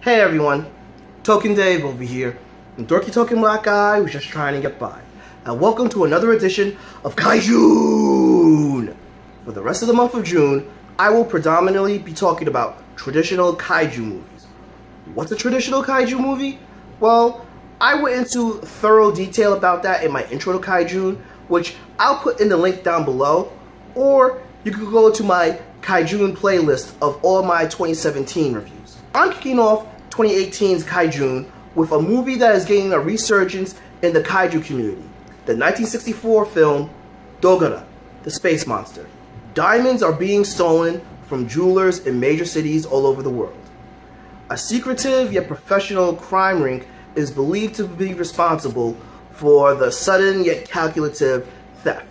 Hey everyone, Token Dave over here, a dorky token black guy who's just trying to get by. And welcome to another edition of KaiJune! For the rest of the month of June, I will predominantly be talking about traditional kaiju movies. What's a traditional kaiju movie? Well, I went into thorough detail about that in my intro to KaiJune, which I'll put in the link down below, or you can go to my KaiJune playlist of all my 2017 reviews. I'm kicking off 2018's KaiJune with a movie that is gaining a resurgence in the kaiju community. The 1964 film, Dogora, the space monster. Diamonds are being stolen from jewelers in major cities all over the world. A secretive yet professional crime ring is believed to be responsible for the sudden yet calculative theft.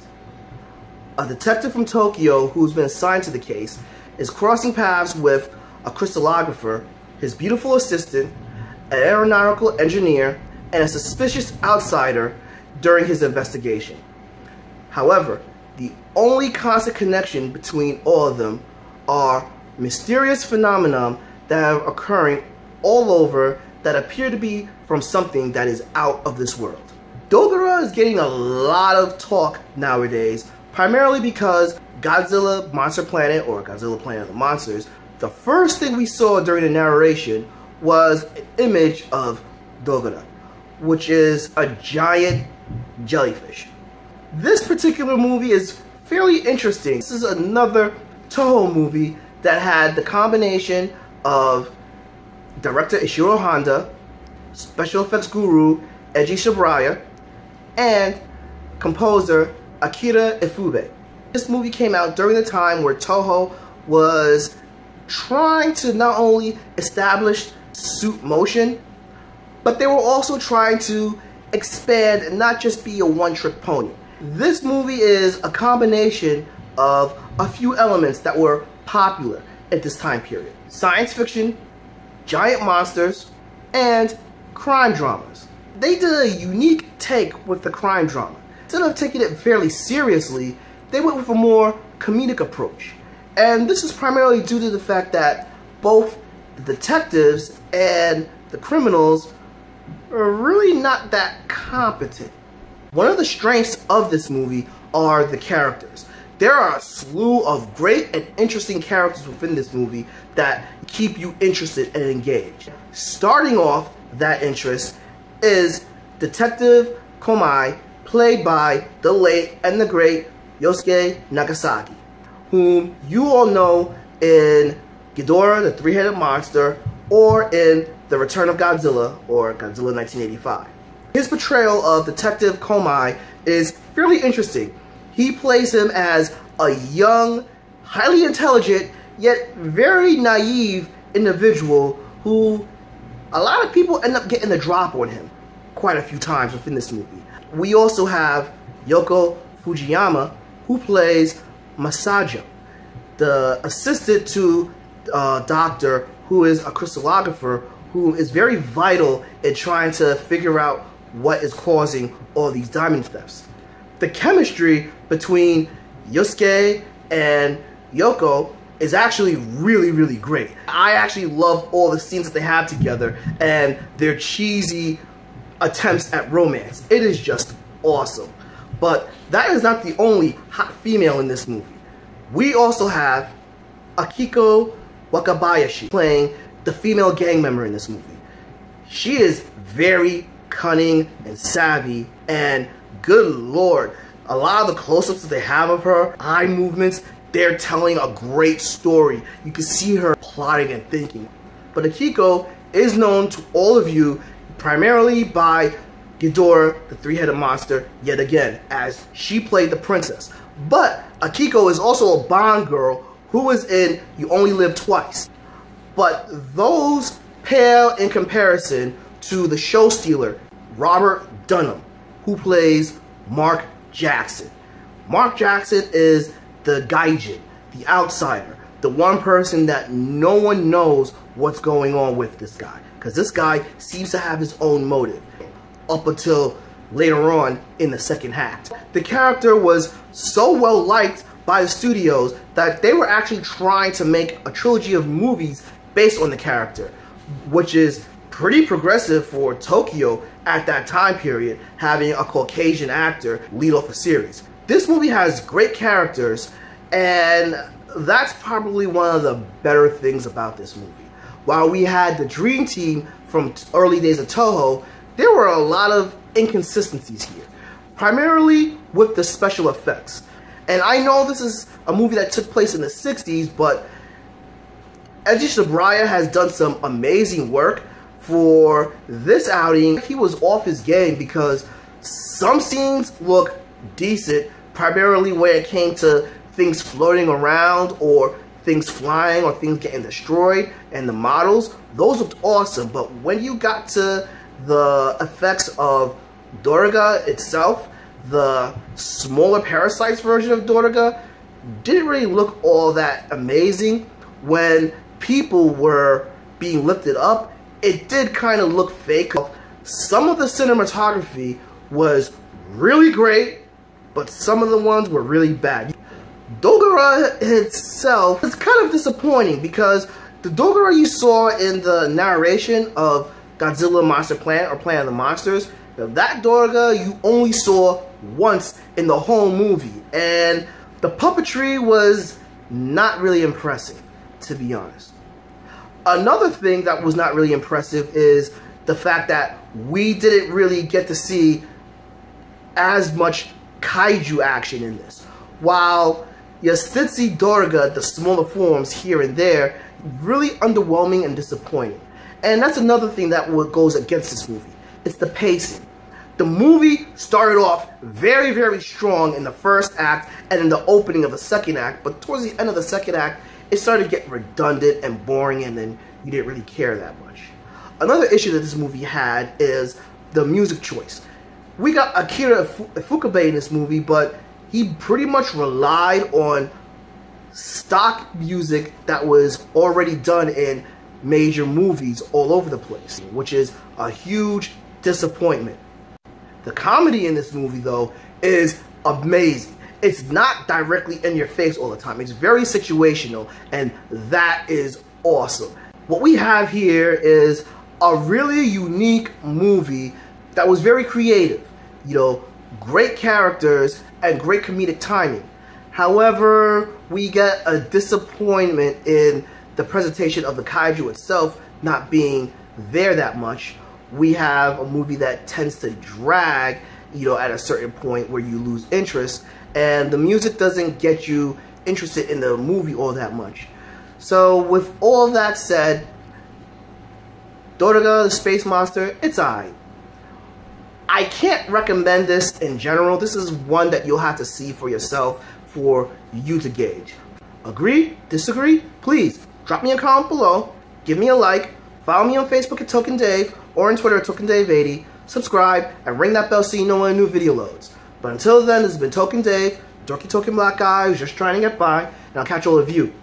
A detective from Tokyo who's been assigned to the case is crossing paths with a crystallographer, his beautiful assistant, an aeronautical engineer, and a suspicious outsider during his investigation. However, the only constant connection between all of them are mysterious phenomena that are occurring all over that appear to be from something that is out of this world. Dogora is getting a lot of talk nowadays, primarily because Godzilla Monster Planet, or Godzilla Planet of the Monsters, the first thing we saw during the narration was an image of Dogora, which is a giant jellyfish. This particular movie is fairly interesting. This is another Toho movie that had the combination of director Ishiro Honda, special effects guru Eiji Shibuya, and composer Akira Ifube. This movie came out during the time where Toho was trying to not only establish suit motion, but they were also trying to expand and not just be a one-trick pony. This movie is a combination of a few elements that were popular at this time period. Science fiction, giant monsters, and crime dramas. They did a unique take with the crime drama. Instead of taking it fairly seriously, they went with a more comedic approach. And this is primarily due to the fact that both the detectives and the criminals are really not that competent. One of the strengths of this movie are the characters. There are a slew of great and interesting characters within this movie that keep you interested and engaged. Starting off that interest is Detective Komai, played by the late and the great Yosuke Nagasaki, whom you all know in Ghidorah, the Three-Headed Monster, or in The Return of Godzilla, or Godzilla 1985. His portrayal of Detective Komai is fairly interesting. He plays him as a young, highly intelligent, yet very naive individual who a lot of people end up getting the drop on him quite a few times within this movie. We also have Yoko Fujiyama, who plays Masajo, the assistant to a doctor who is a crystallographer who is very vital in trying to figure out what is causing all these diamond thefts. The chemistry between Yosuke and Yoko is actually really great. I actually love all the scenes that they have together and their cheesy attempts at romance. It is just awesome. But that is not the only hot female in this movie. We also have Akiko Wakabayashi playing the female gang member in this movie. She is very cunning and savvy, and good lord, a lot of the close-ups that they have of her, eye movements, they're telling a great story. You can see her plotting and thinking. But Akiko is known to all of you primarily by Ghidorah, the Three-Headed Monster, yet again, as she played the princess. But Akiko is also a Bond girl who was in You Only Live Twice. But those pale in comparison to the show stealer, Robert Dunham, who plays Mark Jackson. Mark Jackson is the gaijin, the outsider, the one person that no one knows what's going on with this guy, because this guy seems to have his own motive up until later on in the second half. The character was so well liked by the studios that they were actually trying to make a trilogy of movies based on the character. which is pretty progressive for Tokyo at that time period, having a Caucasian actor lead off a series. This movie has great characters, and that's probably one of the better things about this movie. While we had the dream team from early days of Toho, there were a lot of inconsistencies here, primarily with the special effects. And I know this is a movie that took place in the 60s, but Eiji Shibuya has done some amazing work for this outing. He was off his game because some scenes look decent, primarily when it came to things floating around or things flying or things getting destroyed, and the models, those looked awesome. But when you got to the effects of Dogora itself, the smaller parasites version of Dogora didn't really look all that amazing. When people were being lifted up, it did kind of look fake. Some of the cinematography was really great, but some of the ones were really bad. Dogora itself is kind of disappointing because the Dogora you saw in the narration of Godzilla Monster Planet or Planet of the Monsters, that Dogora you only saw once in the whole movie, and the puppetry was not really impressive, to be honest. Another thing that was not really impressive is the fact that we didn't really get to see as much kaiju action in this. While you still see Dogora, the smaller forms here and there, really underwhelming and disappointing. And that's another thing that goes against this movie. It's the pacing. The movie started off very, very strong in the first act and in the opening of the second act, but towards the end of the second act, it started to get redundant and boring, and then you didn't really care that much. Another issue that this movie had is the music choice. We got Akira Ifukube in this movie, but he pretty much relied on stock music that was already done in major movies all over the place, which is a huge disappointment. The comedy in this movie, though, is amazing. It's not directly in your face all the time. It's very situational, and that is awesome. What we have here is a really unique movie that was very creative. You know, great characters and great comedic timing. However, we get a disappointment in the presentation of the kaiju itself not being there that much. We have a movie that tends to drag, you know, at a certain point where you lose interest, and the music doesn't get you interested in the movie all that much. So with all of that said, Dogora the Space Monster, it's alright. I can't recommend this in general. This is one that you'll have to see for yourself for you to gauge. Agree? Disagree? Please drop me a comment below, give me a like, follow me on Facebook at Token Dave or on Twitter at Token Dave 80, subscribe, and ring that bell so you know when a new video loads. But until then, this has been Token Dave, dorky token black guy who's just trying to get by, and I'll catch all of you